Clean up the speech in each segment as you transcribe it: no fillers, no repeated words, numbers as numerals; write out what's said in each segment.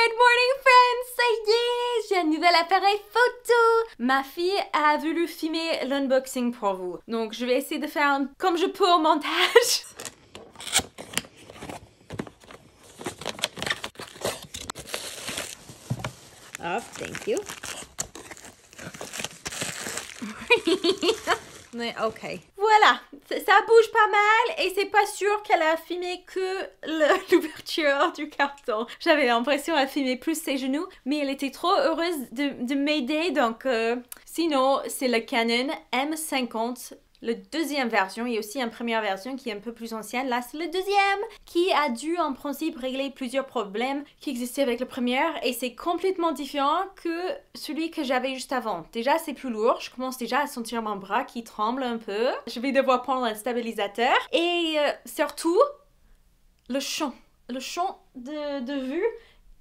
Good morning friends, ça y est, j'ai un nouvel appareil photo. Ma fille a voulu filmer l'unboxing pour vous. Donc je vais essayer de faire comme je peux au montage. Oh, thank you. Mais ok. Voilà, ça bouge pas mal et c'est pas sûr qu'elle a filmé que l'ouverture du carton. J'avais l'impression qu'elle filmait plus ses genoux, mais elle était trop heureuse de m'aider. Donc sinon, c'est le Canon M50. La deuxième version, il y a aussi une première version qui est un peu plus ancienne. Là, c'est le deuxième qui a dû en principe régler plusieurs problèmes qui existaient avec le premier et c'est complètement différent que celui que j'avais juste avant. Déjà, c'est plus lourd. Je commence déjà à sentir mon bras qui tremble un peu. Je vais devoir prendre un stabilisateur et surtout, le champ. Le champ de vue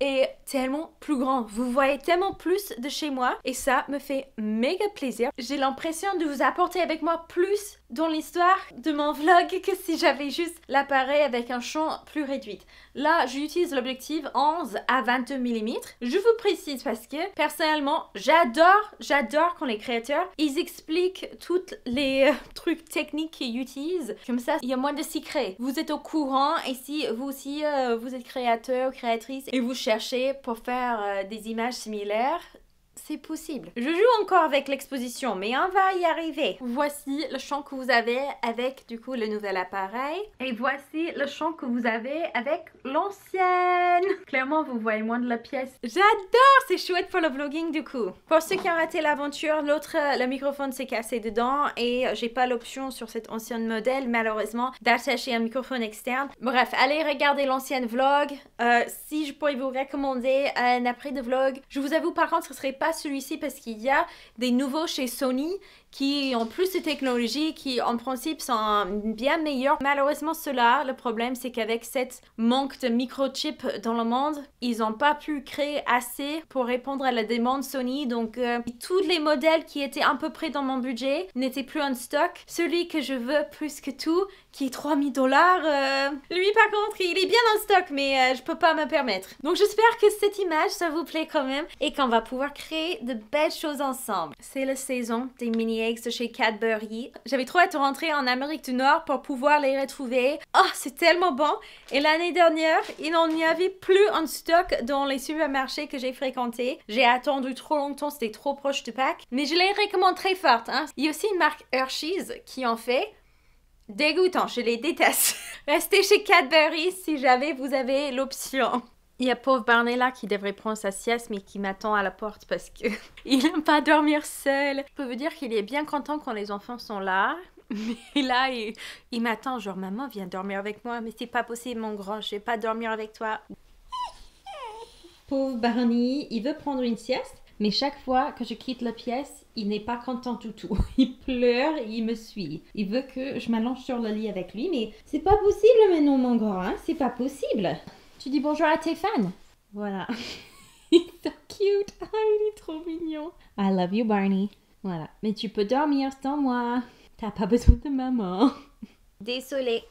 est tellement plus grand. Vous voyez tellement plus de chez moi et ça me fait méga plaisir. J'ai l'impression de vous apporter avec moi plus dans l'histoire de mon vlog que si j'avais juste l'appareil avec un champ plus réduit. Là, j'utilise l'objectif 11 à 22 mm. Je vous précise parce que personnellement, j'adore quand les créateurs, ils expliquent tous les trucs techniques qu'ils utilisent. Comme ça, il y a moins de secrets. Vous êtes au courant et si vous aussi, vous êtes créateur ou créatrice et vous cherchez pour faire des images similaires, c'est possible. Je joue encore avec l'exposition, mais on va y arriver. Voici le champ que vous avez avec, du coup, le nouvel appareil. Et voici le champ que vous avez avec l'ancienne. Clairement, vous voyez moins de la pièce. J'adore! C'est chouette pour le vlogging, du coup. Pour ceux qui ont raté l'aventure, le microphone s'est cassé dedans et j'ai pas l'option sur cet ancien modèle, malheureusement, d'attacher un microphone externe. Bref, allez regarder l'ancienne vlog. Si je pourrais vous recommander un après de vlog, je vous avoue, par contre, ce serait pas celui-ci parce qu'il y a des nouveaux chez Sony qui ont plus de technologie, qui en principe sont bien meilleurs. Malheureusement, ceux-là, le problème c'est qu'avec cette manque de microchips dans le monde, ils n'ont pas pu créer assez pour répondre à la demande Sony. Donc tous les modèles qui étaient à peu près dans mon budget n'étaient plus en stock. Celui que je veux plus que tout, qui est 3000 $, lui par contre, il est bien en stock, mais je peux pas me permettre. Donc j'espère que cette image, ça vous plaît quand même et qu'on va pouvoir créer de belles choses ensemble. C'est la saison des mini eggs de chez Cadbury. J'avais trop hâte de rentrer en Amérique du Nord pour pouvoir les retrouver. Oh, c'est tellement bon! Et l'année dernière, il n'en y avait plus en stock dans les supermarchés que j'ai fréquentés. J'ai attendu trop longtemps, c'était trop proche du pack. Mais je les recommande très fort, hein. Il y a aussi une marque Hershey's qui en fait. Dégoûtant, je les déteste. Restez chez Cadbury si jamais vous avez l'option. Il y a pauvre Barney là qui devrait prendre sa sieste mais qui m'attend à la porte parce que il n'aime pas dormir seul. Je peux vous dire qu'il est bien content quand les enfants sont là. Mais là, il m'attend genre maman viens dormir avec moi. Mais c'est pas possible mon grand, je vais pas dormir avec toi. Pauvre Barney, il veut prendre une sieste. Mais chaque fois que je quitte la pièce, il n'est pas content du tout. Il pleure et il me suit. Il veut que je m'allonge sur le lit avec lui, mais c'est pas possible maintenant, mon grand, hein? C'est pas possible. Tu dis bonjour à tes fans. Voilà. Il est so cute. Ah, il est trop mignon. I love you, Barney. Voilà. Mais tu peux dormir sans moi. T'as pas besoin de maman. Désolée.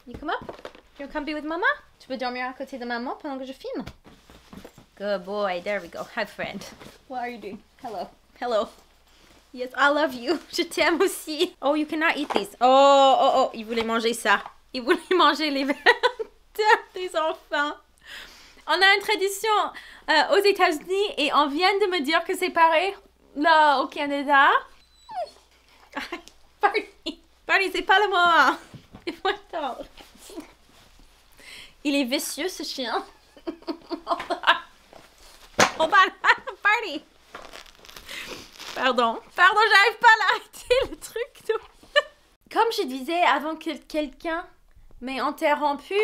You come up? You come be with mama? Tu peux dormir à côté de maman pendant que je filme? Good boy, there we go. Hi, friend. What are you doing? Hello. Hello. Yes, I love you. Je t'aime aussi. Oh, you cannot eat these. Oh, il voulait manger ça. Il voulait manger les verres des enfants. On a une tradition aux États-Unis et on vient de me dire que c'est pareil là au Canada. Barney, c'est pas le moment. Il faut attendre. Il est vicieux, ce chien. Oh, Barney! Pardon, j'arrive pas à arrêter le truc. Comme je disais avant que quelqu'un m'ait interrompu,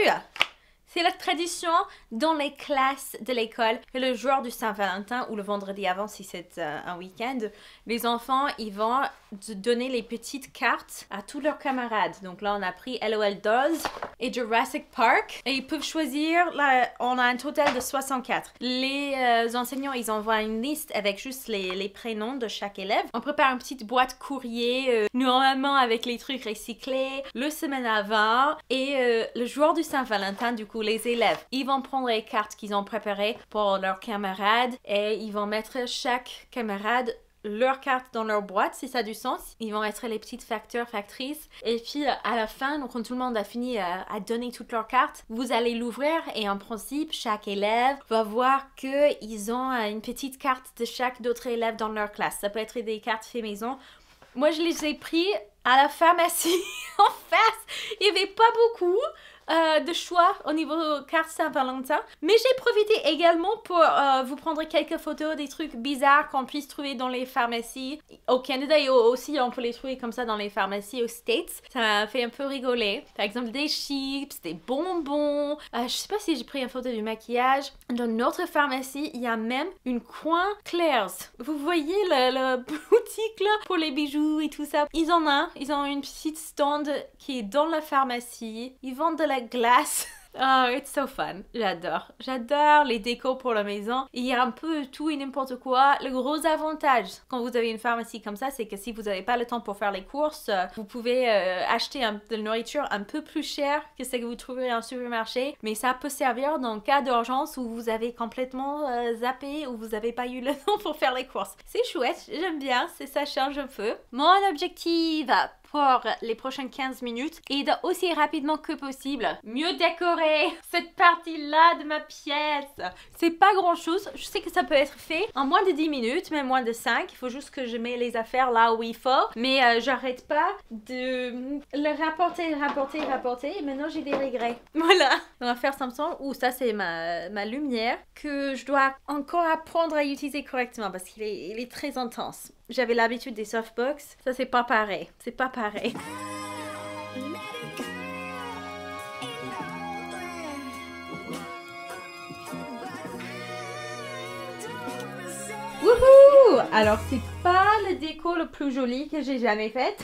c'est la tradition dans les classes de l'école que le jour du Saint-Valentin ou le vendredi avant si c'est un week-end, les enfants ils vont donner les petites cartes à tous leurs camarades. Donc là on a pris LOL Dolls et Jurassic Park et ils peuvent choisir, là on a un total de 64. Les enseignants ils envoient une liste avec juste les prénoms de chaque élève. On prépare une petite boîte courrier normalement avec les trucs recyclés le semaine avant et le jour du Saint-Valentin du coup les élèves. Ils vont prendre les cartes qu'ils ont préparées pour leurs camarades et ils vont mettre chaque camarade leur carte dans leur boîte, si ça a du sens. Ils vont être les petites facteurs, factrices. Et puis, à la fin, quand tout le monde a fini à donner toutes leurs cartes, vous allez l'ouvrir et en principe, chaque élève va voir qu'ils ont une petite carte de chaque d'autres élèves dans leur classe. Ça peut être des cartes fait maison. Moi, je les ai pris à la pharmacie en face. Il n'y avait pas beaucoup de choix au niveau carte Saint-Valentin. Mais j'ai profité également pour vous prendre quelques photos des trucs bizarres qu'on puisse trouver dans les pharmacies au Canada et aussi on peut les trouver comme ça dans les pharmacies aux States. Ça m'a fait un peu rigoler. Par exemple des chips, des bonbons. Je sais pas si j'ai pris une photo du maquillage. Dans notre pharmacie, il y a même une coin Claire's. Vous voyez le boutique là pour les bijoux et tout ça. Ils ont une petite stand qui est dans la pharmacie. Ils vendent de la glace. Oh, it's so fun. J'adore. J'adore les décos pour la maison. Il y a un peu tout et n'importe quoi. Le gros avantage quand vous avez une pharmacie comme ça, c'est que si vous n'avez pas le temps pour faire les courses, vous pouvez acheter de la nourriture un peu plus chère que ce que vous trouverez en supermarché. Mais ça peut servir dans le cas d'urgence où vous avez complètement zappé ou vous n'avez pas eu le temps pour faire les courses. C'est chouette. J'aime bien. Ça change un peu. Mon objectif pour les prochaines 15 minutes et de aussi rapidement que possible mieux décorer cette partie-là de ma pièce. C'est pas grand-chose. Je sais que ça peut être fait en moins de 10 minutes, même moins de 5. Il faut juste que je mette les affaires là où il faut. Mais j'arrête pas de le rapporter. Et maintenant, j'ai des regrets. Voilà. On va faire Samsung. Ouh, ça, c'est ma lumière que je dois encore apprendre à utiliser correctement parce qu'il est très intense. J'avais l'habitude des softbox. Ça, c'est pas pareil. C'est pas pareil. Wouhou! Alors, c'est pas le déco le plus joli que j'ai jamais fait.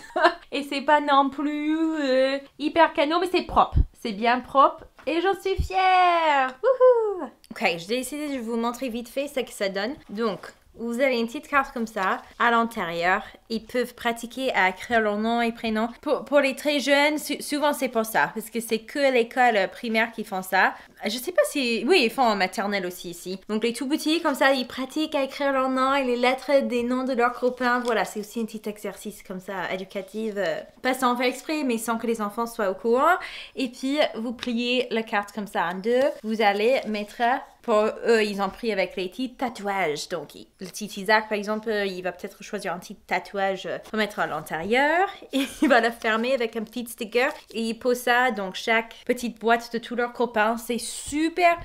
Et c'est pas non plus hyper canon, mais c'est propre. C'est bien propre. Et j'en suis fière! Wouhou! Ok, j'ai décidé de vous montrer vite fait ce que ça donne. Donc, vous avez une petite carte comme ça. À l'intérieur, ils peuvent pratiquer à écrire leur nom et prénom. Pour les très jeunes, souvent c'est pour ça. Parce que c'est que l'école primaire qui font ça. Je sais pas si... Oui, ils font en maternelle aussi ici. Donc les tout petits, comme ça, ils pratiquent à écrire leur nom et les lettres des noms de leurs copains. Voilà, c'est aussi un petit exercice comme ça, éducatif. Pas sans faire exprès, mais sans que les enfants soient au courant. Et puis, vous pliez la carte comme ça en deux. Vous allez mettre... Pour eux, ils ont pris avec les petits tatouages. Donc, le petit Isaac, par exemple, il va peut-être choisir un petit tatouage pour mettre à l'intérieur. Et il va le fermer avec un petit sticker. Et il pose ça dans chaque petite boîte de tous leurs copains. C'est super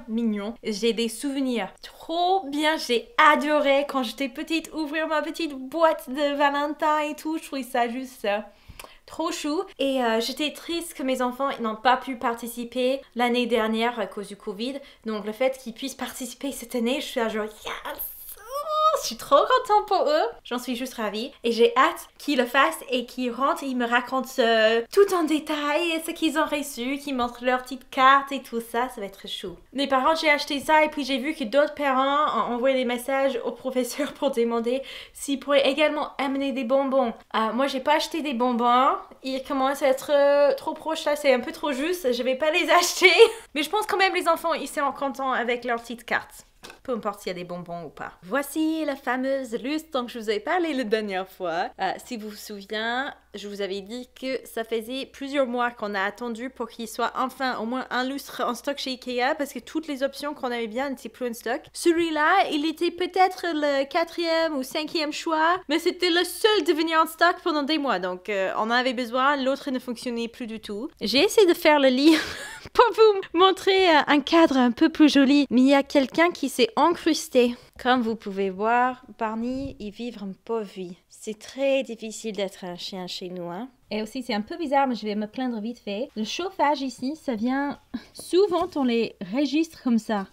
mignon. J'ai des souvenirs trop bien. J'ai adoré quand j'étais petite ouvrir ma petite boîte de Valentin et tout. Je trouvais ça juste... trop chou. Et j'étais triste que mes enfants n'ont pas pu participer l'année dernière à cause du Covid. Donc le fait qu'ils puissent participer cette année, je suis là genre yes! Je suis trop contente pour eux. J'en suis juste ravie. Et j'ai hâte qu'ils le fassent et qu'ils rentrent et ils me racontent tout en détail ce qu'ils ont reçu, qu'ils montrent leurs petites cartes et tout ça. Ça va être chou. Mes parents, j'ai acheté ça et puis j'ai vu que d'autres parents ont envoyé des messages au professeur pour demander s'ils pourraient également amener des bonbons. Moi, j'ai pas acheté des bonbons. Ils commencent à être trop proches là. C'est un peu trop juste. Je vais pas les acheter. Mais je pense quand même les enfants, ils sont contents avec leurs petites cartes. Peu importe s'il y a des bonbons ou pas. Voici la fameuse lustre dont je vous avais parlé la dernière fois. Si vous vous souvenez, je vous avais dit que ça faisait plusieurs mois qu'on a attendu pour qu'il soit enfin au moins un lustre en stock chez Ikea parce que toutes les options qu'on avait bien n'étaient plus en stock. Celui-là, il était peut-être le 4e ou 5e choix, mais c'était le seul de venir en stock pendant des mois. Donc, on en avait besoin, l'autre ne fonctionnait plus du tout. J'ai essayé de faire le lit pour vous montrer un cadre un peu plus joli, mais il y a quelqu'un qui s'est encrusté. Comme vous pouvez voir, Barney, il vit une pauvre vie. C'est très difficile d'être un chien chez nous, hein. Et aussi, c'est un peu bizarre, mais je vais me plaindre vite fait. Le chauffage ici, ça vient souvent dans les registres comme ça.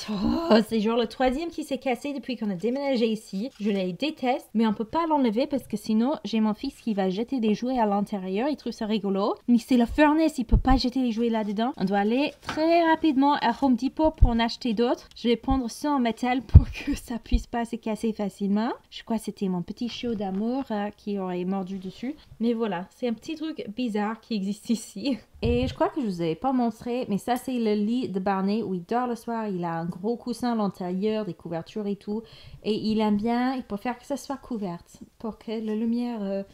Oh, c'est genre le 3e qui s'est cassé depuis qu'on a déménagé ici. Je les déteste, mais on peut pas l'enlever parce que sinon, j'ai mon fils qui va jeter des jouets à l'intérieur. Il trouve ça rigolo. Mais c'est le furnace, il peut pas jeter les jouets là-dedans. On doit aller très rapidement à Home Depot pour en acheter d'autres. Je vais prendre ça en métal pour que ça puisse pas se casser facilement. Je crois que c'était mon petit chiot d'amour qui aurait mordu dessus. Mais voilà, c'est un petit truc bizarre qui existe ici. Et je crois que je vous avais pas montré, mais ça c'est le lit de Barney où il dort le soir. Il a un gros coussin à l'intérieur, des couvertures et tout. Et il aime bien, il préfère que ça soit couverte pour que la lumière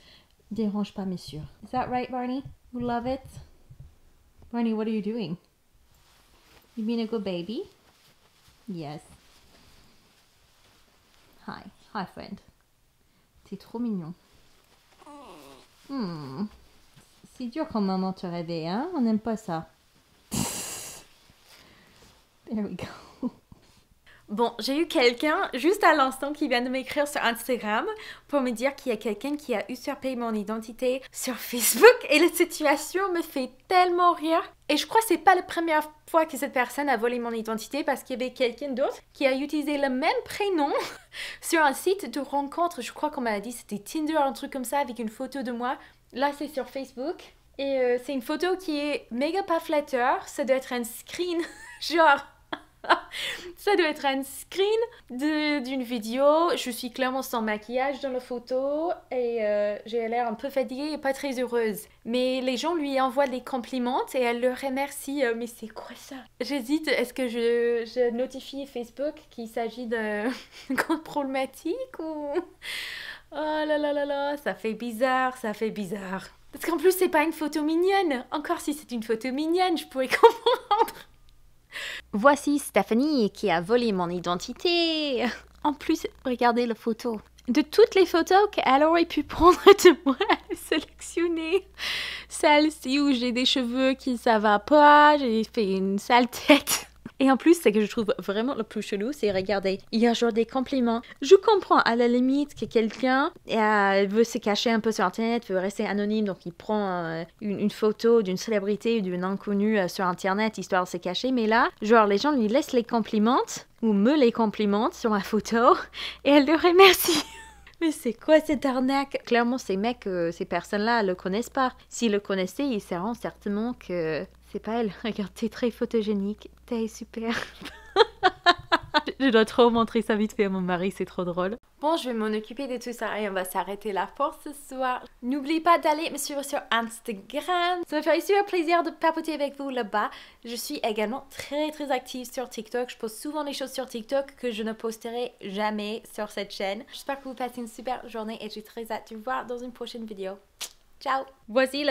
dérange pas messieurs. Is that right, Barney? You love it? Barney, what are you doing? You being a good baby? Yes. Hi. Hi, friend. T'es trop mignon. C'est dur quand maman te réveille, hein? On n'aime pas ça. There we go. Bon, j'ai eu quelqu'un juste à l'instant qui vient de m'écrire sur Instagram pour me dire qu'il y a quelqu'un qui a usurpé mon identité sur Facebook et la situation me fait tellement rire. Et je crois que c'est pas la première fois que cette personne a volé mon identité parce qu'il y avait quelqu'un d'autre qui a utilisé le même prénom sur un site de rencontre. Je crois qu'on m'a dit c'était Tinder, un truc comme ça avec une photo de moi. Là, c'est sur Facebook. Et c'est une photo qui est méga pas flatteur. Ça doit être un screen, genre... Ça doit être un screen d'une vidéo. Je suis clairement sans maquillage dans la photo et j'ai l'air un peu fatiguée et pas très heureuse. Mais les gens lui envoient des compliments et elle leur remercie. Mais c'est quoi ça? J'hésite, est-ce que je notifie Facebook qu'il s'agit de grande problématique ou... Oh là là là là, ça fait bizarre, ça fait bizarre. Parce qu'en plus, c'est pas une photo mignonne. Encore si c'est une photo mignonne, je pourrais comprendre. Voici Stéphanie qui a volé mon identité. En plus, regardez la photo. De toutes les photos qu'elle aurait pu prendre de moi, elle a sélectionné celle-ci où j'ai des cheveux qui ça va pas, j'ai fait une sale tête. Et en plus, ce que je trouve vraiment le plus chelou, c'est regarder, il y a genre des compliments. Je comprends à la limite que quelqu'un veut se cacher un peu sur Internet, veut rester anonyme, donc il prend une photo d'une célébrité ou d'une inconnue sur Internet, histoire de se cacher. Mais là, genre les gens lui laissent les compliments, ou me les complimentent sur ma photo, et elle le remercie. Mais c'est quoi cette arnaque? Clairement, ces mecs, ces personnes-là, le connaissent pas. S'ils le connaissaient, ils sauront certainement que c'est pas elle. Regarde, t'es très photogénique. T'es super. Je dois trop montrer ça vite fait à mon mari, c'est trop drôle. Bon, je vais m'en occuper de tout ça et on va s'arrêter là pour ce soir. N'oubliez pas d'aller me suivre sur Instagram. Ça me fait super plaisir de papoter avec vous là-bas. Je suis également très active sur TikTok. Je poste souvent des choses sur TikTok que je ne posterai jamais sur cette chaîne. J'espère que vous passez une super journée et j'ai très hâte de vous voir dans une prochaine vidéo. Ciao. Voici,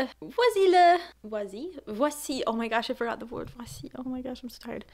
oh my gosh, I forgot the word. Voici, oh my gosh, I'm so tired.